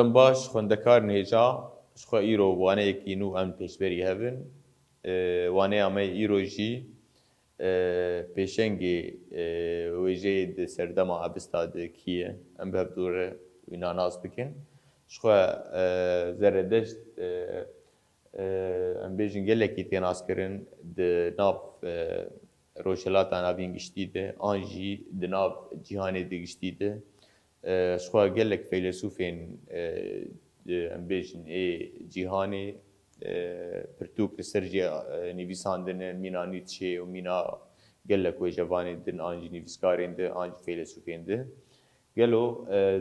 دم باش خوندکار نهجا شخوا ایرو وانه یکی نو ام پیشبری هفن وانه امه ایرو جی پیشنگی ویجه ده سردما عبستاد کیه ام به دوره وینا ناز بکن شخوا زردشت ام بیجن گلکی تیناس کرن ده ناف روشلاتا نابین گشتی ده آنجی ده ناف جیهانی ده گشتی ده شخوا گلک فیلسوفین ام بیجن جیهانی پرتوک سرجی نویساندن مینا نیتشه و مینا گلک و جوانی دن آنجی نویسکارین ده آنجی فیلسوفین ده گلو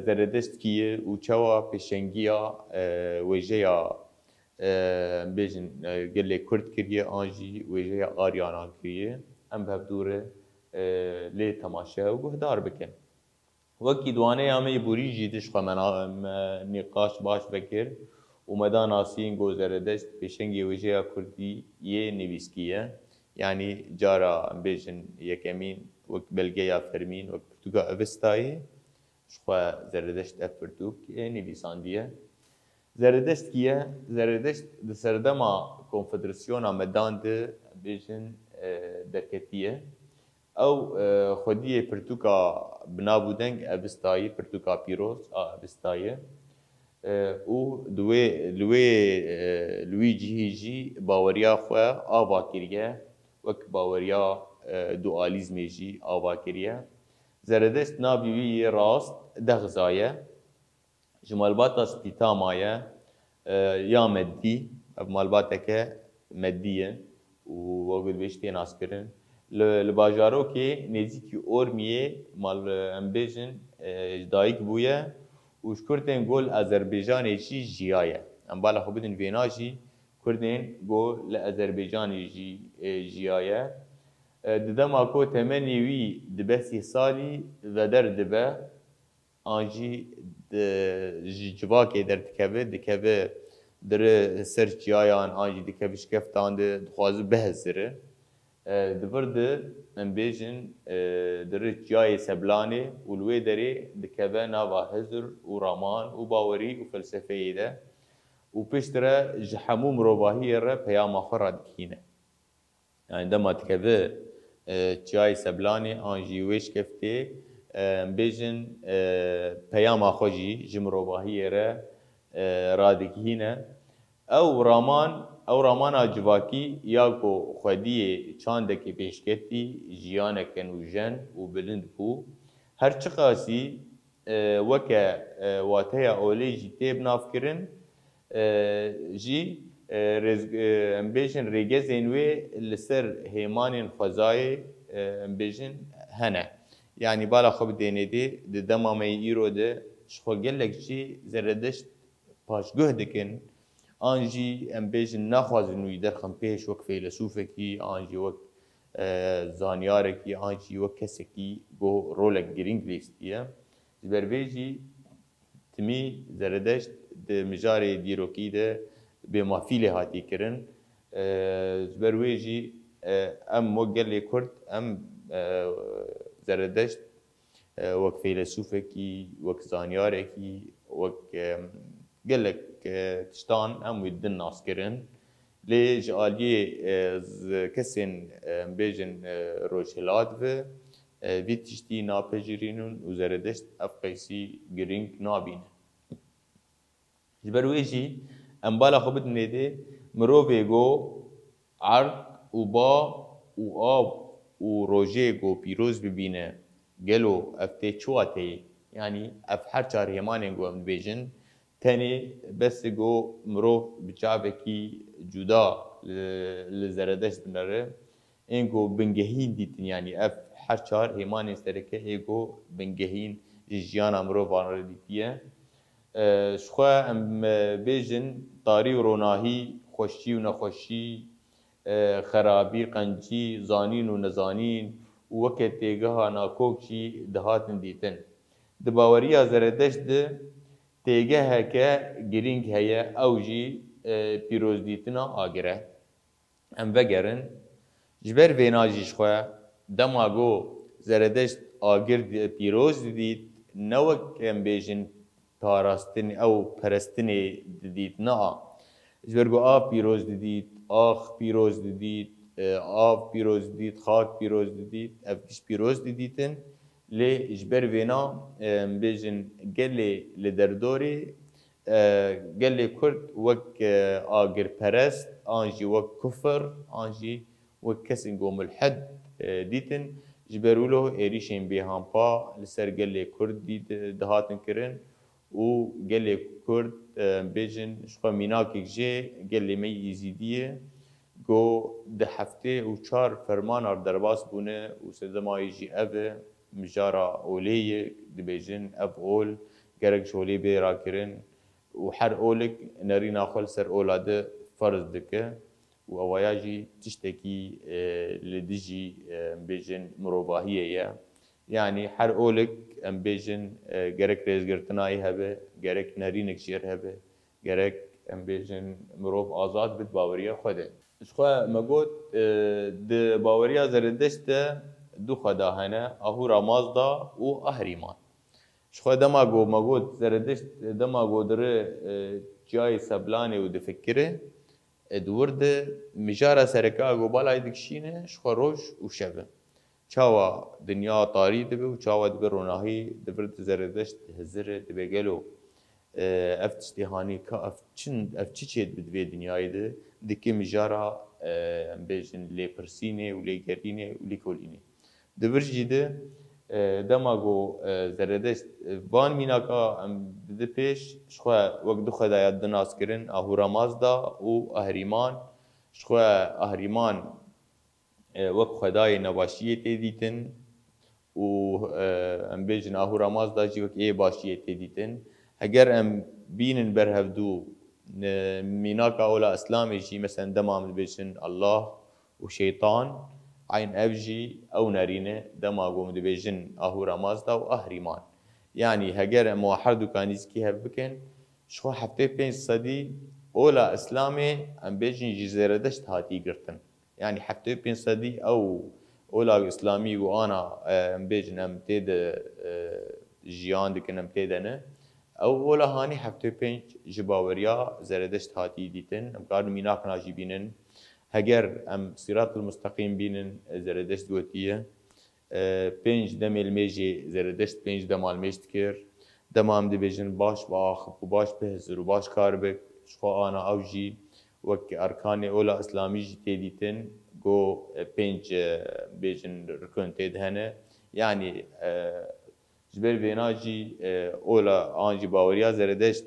زردشت کیه و چوا پیشنگیا ویجیا بیجن گله کرد کریه آنجی ویجیا آریانا کریه ام به دوره لی تماشه و گهدار بکن وکی دوانه همه بوری جیدش خو من نقاش باش بکر و مدان آسین گو زردشت پیشنگی ویجیا کردی یه نویسکیه یعنی جارا بیجن یکمین وک بلگه یا فرمین وک پرتوگا اوستایی شخوا زردشت افرتوک نویساندیه زردشت کیه؟ زردشت ده سردما کنفدراسیون مدان ده بیجن درکتیه او خودی پرتوکا بنابودنگ اوستایی پرتوکا پیروز اوستایی او لوی جیهی باوریا خواه آوا کریه وک باوریا دوالیزمی جی آوا کریه زردشت نابیوی راست دغزایه جمالباتا سپیتامایه یا مدی مالباتا که مدیه و وقت بیشتی ناس کرن لباجارو که نزیکی اورمیه مال امبیجن دایک بویه و شکرتن گل آذربایجانی چی جیایه ام بالا خو بدن ویناجی کردن گل لآذربایجانی جیایه ددم اكو تمني وي دبسي سالي ودر دبه انجي جواكي در دكبه دكبه در سر جيايان انجي دكبه شكفتان دخواز بهزره دبرد من بيجن در جياي سبلاني والوي دري دكبه ناوا هزر ورامان وباوري وفلسفه ده وبيشترى جحموم رباهي را بيام اخر دكينه يعني عندما تكبه چای سبلانی آنجی ویش کفته بیجن پیام آخوجی جمروباهی را رادگینه او رامان آجواکی یا کو خودی چاندکی پیشکتی جیانکن و جن و بلند بو هر چقاسی وکه واته اولی جی تیب ناف کرن جی امبیشن ریگزین وی لسر هیمانین خوزای امبیشن هنه یعنی بالا خوب دینیدی ده دمامه ایرو ده شخو گلک جی زردشت پاشگوه دکن آنجی امبیشن نخوازن وی درخم پیش وک فیلسوفه کی آنجی وک زانیاره کی آنجی وک کسی کی گو رولک گرینگ لیستیه زبرویجی تمی زردشت ده مجاری دیروکی ده به مافیل هاتی کرن زبرویجی ام وگلی کرد ام زردشت وک فیلسوفه کی وک زانیاره کی وک گلک تشتان ام ویدن ناس کرن لی جالی کسین بیجن روشلات و وی تشتی ناپجرینون و زردشت اف قیسی گرینگ نابینه زبرویجی ام بالا خو بدن ده مروفه گو عرض و با و آب و روژه گو پیروز ببینه گلو افته چواته یعنی اف هر چار همان گو ام بیجن تاني بس جو مروف بچابه کی جدا لزردش بنره اینگو بنگهین دیتن یعنی اف هر چار همان استرکه ایگو بنگهین جیانا مروف آنره دیتیه شخوا ام بیجن طاری و روناهی خوشی و نخوشی خرابی قنجی زانین و نزانین وکت تیگه ها ناکوکشی دهاتن دیتن دباوری زردش ده تیگه هکه گرینگ هیا او جی پیروز دیتنا آگره ام وگرن جبر ویناجیش خواه دماغو زردش آگر پیروز دید نوک ام بیجن پاراستن او پرستن دید نه جبرگو آب پیروز دید آخ پیروز دید آب پیروز دید خاک پیروز دید افکش پیروز دیدن لی جبر وینا بیجن گلی لدردوری گلی کرد وک آگر پرست آنجی وک کفر آنجی وک کسی گو ملحد دیتن جبرولو ایریشن بیهام پا لسر گلی کرد دید دهاتن کرن و گلی کرد بیجن شخوا میناکی جه گلی می ایزیدیه گو ده هفته و 4 فرمان درباس بونه و سدمایی جی اوه مجارا اولیه دبیجن اف اول گرک جولی بیرا کرن و هر اولک نری ناخل سر اولاده فرض دکه و اوایاجی تشتکی لدیجی بیجن مروباهیه یا يعني هر اولك ام بيجن جرك ريز جرتناي هبه جرك نارينك شير هبه جرك ام بيجن مروف آزاد بد باوريا خده شخوا مگوت د باوريا زردشت دو خدا هنه اهورا مازدا و اهريمان شخوا دما گو مگوت زردشت دما گو در جای سبلانه و دفکره دورد مجارا سرکا گو بالای دکشینه شخوا روش و شبه چاوا دنیا طاری دبه و چاوا دبه روناهی دبرد زردشت هزره دبه گلو اف تشتیهانی که اف چی چید بدوی دنیای ده دکی مجارا بیجن لی پرسینه و لی گرینه و لی کولینه دبرجی ده دماغو زردشت وان میناکا ده پیش شخوا وقت دو خدایت دناس کرن اهورا مازدا و اهریمان شخوا اهریمان وقت خدای نباشیه تیدیتن و ام بیجن اهورا مازدا جی وقت ای باشیه تیدیتن اگر ام بینن برهفدو میناکا اولا اسلامی جی مثلا دمام بیجن الله و شیطان عين أفجي أو نارينة دماغو مدبيجن أهورا مازدا و أهريمان يعني هجر موحد كان يزكيها بكن شو حفتي بين صدي أولا إسلامي أم بيجن جزيرة دشت هاتي قرتن يعني حفتي بين صدي أو أولا إسلامي وأنا أم بيجن أم تيد جيان دكن أم تيدنا أو أولا هاني حفتي بين جباوريا زردشت هاتي ديتن أم قارن ميناك ناجيبينن هجر ام صراط المستقيم بينن زردشت قوتيه 5 دمل ميجي زردشت 5 دمال ميشتكر دمام دي بيجن باش باخ وباش بهزر وباش كاربك شخو انا اوجي وك اركان اولا اسلامي جي تيديتن جو 5 بيجن ركن تيد هنا يعني جبر بيناجي اولا انجي باوريا زردشت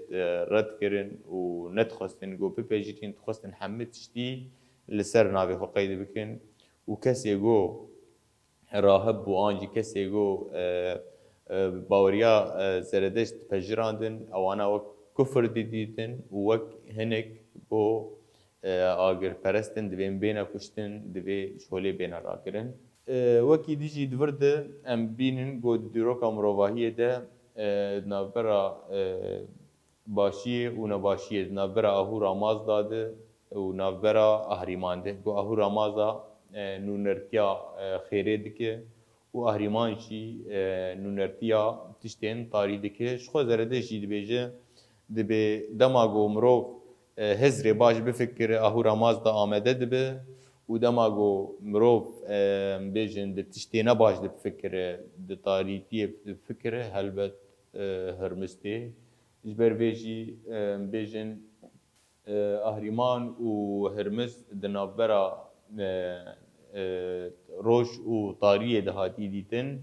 رد كرن ونتخستن جو بيجيتين تخستن حمد تشتي لسر ناوی خو قید بکن و کسی گو راهب و آنجی کسی گو باوریا زردشت پجراندن اوانا وک کفر دیدن و وک هنک بو آگر پرستن دوین بینا کشتن دوی شولی بینا را کرن وکی دیجی دورده ام بینن گو دیروکا مروواهیه ده نابرا باشیه و نباشیه نابرا اهورا ماز داده و نافبرا اهریمان ده گو اهورا مازا نونرتیا خیره دکه و اهریمان چی نونرتیا تشتین تاری دکه شخو زرده جی دبیجه دبی دماغو مروف هزر باش بفکر اهورا مازدا آمده دبه و دماغو مروف بیجن ده تشتینه باش بفکر ده تاریتیه بفکر هلبت هرمسته جبر بیجی بیجن اهریمان و هرمس دنابرا روش و طاریه دهاتی دیتن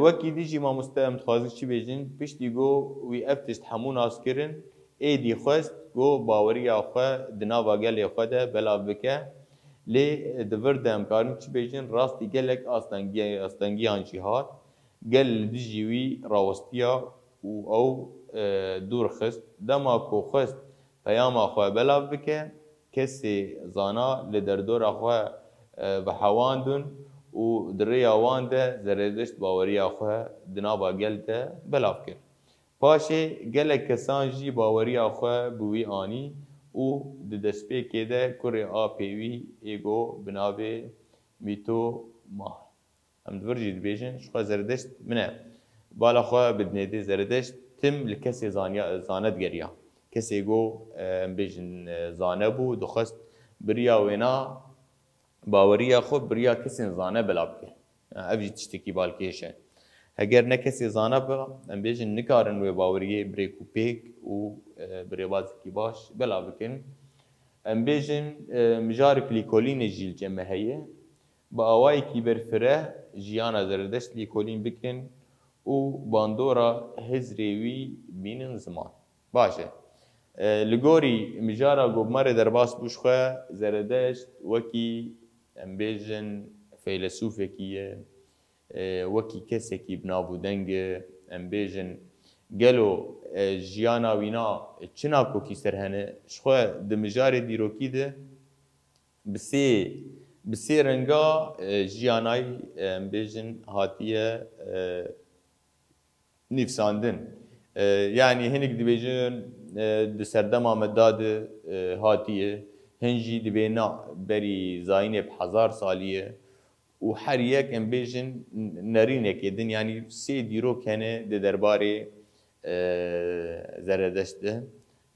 وکی دیجی ما مستهم تخوازی چی بیجن پشتی گو وی افتشت همون آسکرن ای دی خواست گو باوری آخوا دنابا گل آخوا ده بلا بکه لی دورده امکارن چی بیجن راستی گلک آستانگی آنچی هات گل دیجی وی راوستیا و او دور خست دما کو خست پیام آخواه بلاف بکه کسی زانا لدردور آخواه بحواندون و دری آوان ده زردشت باوری آخواه دنابا گل ده بلاف کرد. پاشه گل کسان جی باوری آخواه بوی آنی و دستپی که ده کره آپیوی ایگو بنابه میتو ماه. هم دور جید بیشن شخواه زردشت منه بالا خواه بدنه ده زردشت تم لکسی زاند گریا کسی گو بیشن زانه بو دخست بریا وینا باوریا خود بریا کسی زانه بلاب که اوی تشتکی بالکیشه اگر نه کسی زانه با ام بیشن نکارن و باوریه بریکو پیک و بریواز کی باش بلاب کن ام بیشن مجار کلیکولین جیل جمع هیه با آوای کی برفره جیانا زردشت لیکولین بکن و باندورا هزریوی بینن زمان باشه لگوری مجارا گوبمار درباس بوشخه زردشت وکی ام بیشن فیلسوفه کیه وکی کسی کی بنابودنگ ام بیشن گلو جیانا وینا چنا کوکی سرهنه شخه دمجار دیروکی ده بسی رنگا جیانای بیشن هاتیه نفساندن yani hinek dibêjin di serdema me dade hatiye hin jî dibêne berî zayînê bi hezar salî û her yek em bêjin nerînekê din yani sê dîrok hene di derbarê Zerdeşt de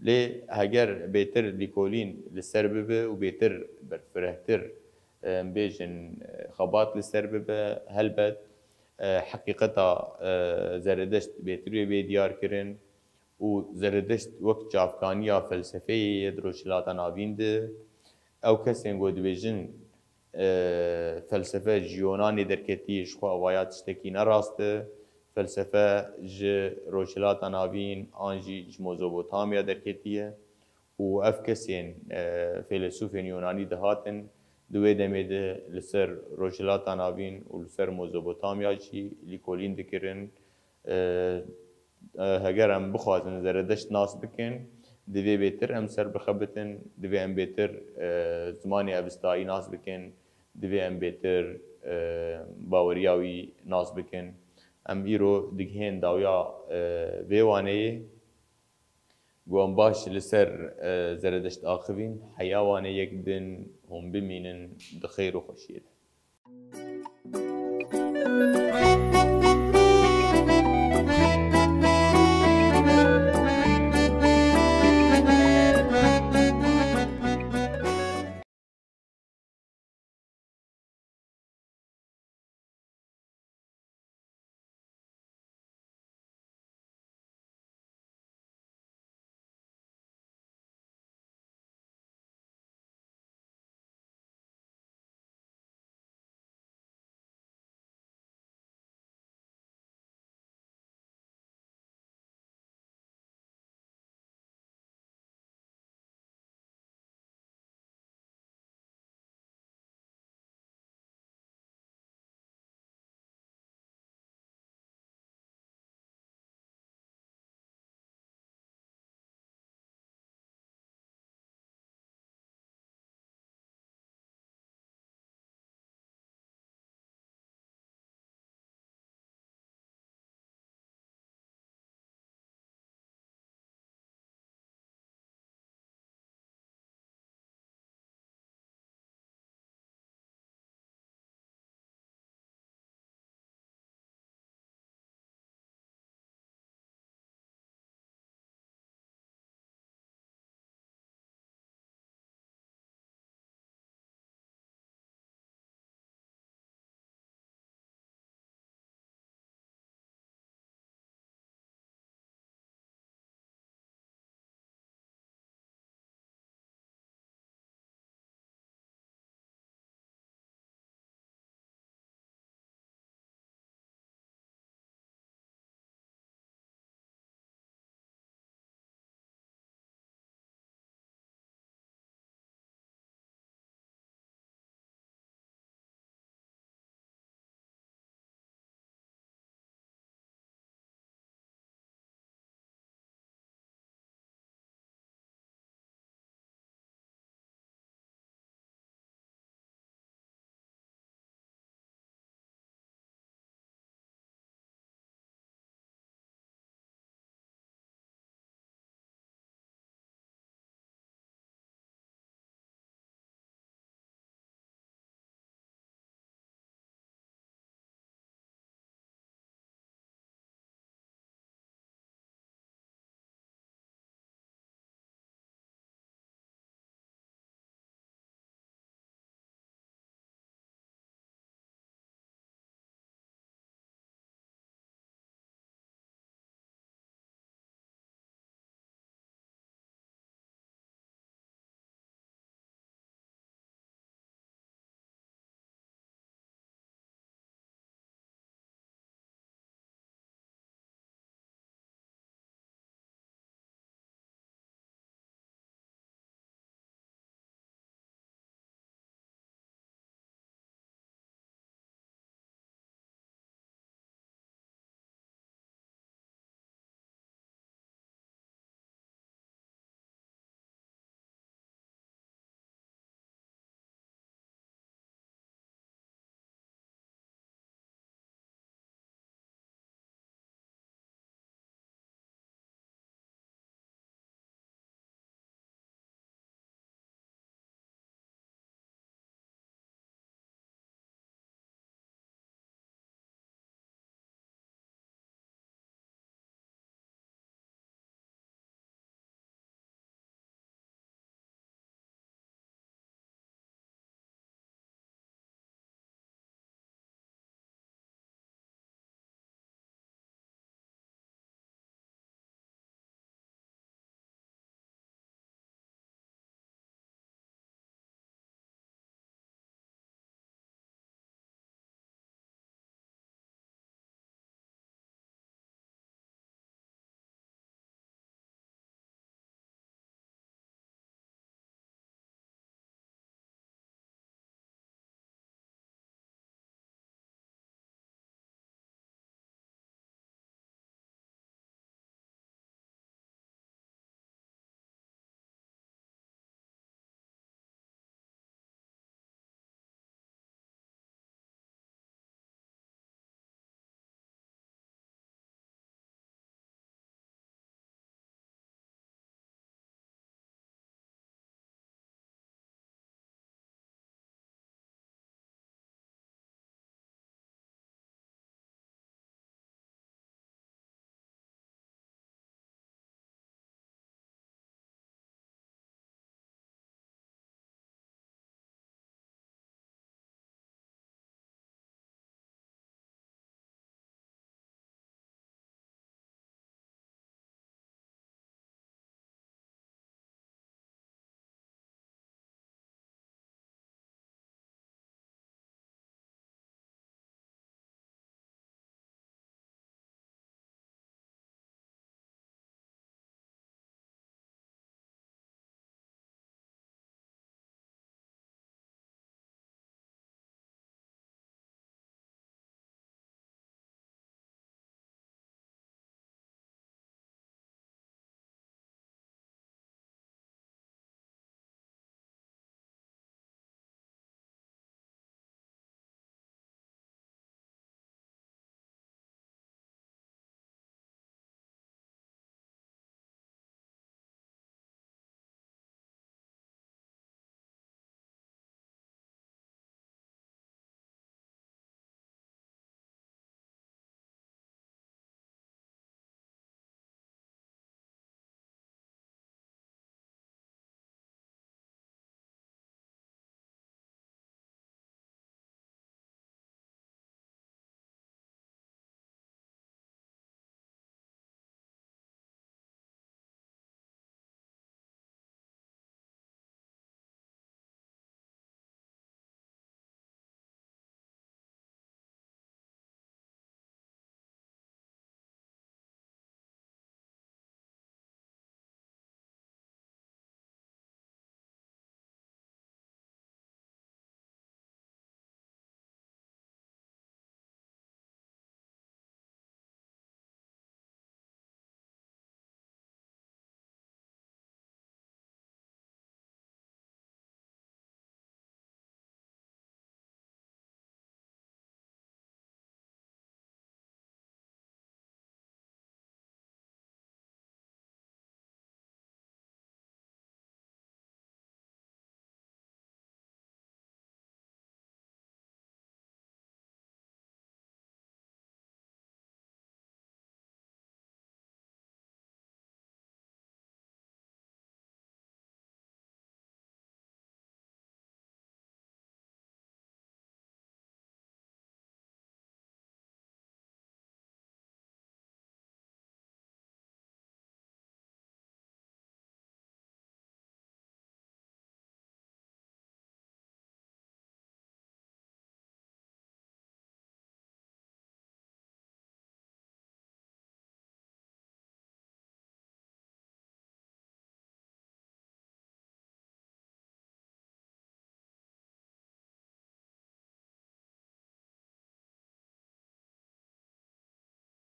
lê heger bêtir lîkolîn li ser bibe û bêtir berfirehtir em bêjin xebat li ser bibe helbet حقیقتا زردشت بهتری به دیار کردن و زردشت وقت جافکانی فلسفه دروشلات ناوینده او کسی گود بیجن فلسفه جیونانی درکتیش خو اوایات شتکی نراسته فلسفه ج روشلات ناوین آنجی مزوبوتامیا درکتیه و اف کسی فیلسوف یونانی دهاتن دوی دمیده لسر روشلات ناوین و لسر مزوبوتامیا چی لیکولین دکرن هگر هم بخوازن زردشت ناس بکن دوی بیتر هم سر بخبتن دوی هم بیتر زمانی اوستایی ناس بکن دوی هم بیتر باوریاوی ناس بکن هم ایرو دگهین داویا ویوانه گوان باش لسر زردشت آخوین حیاوانه یک دن هم بمینن دخیر و خوشیده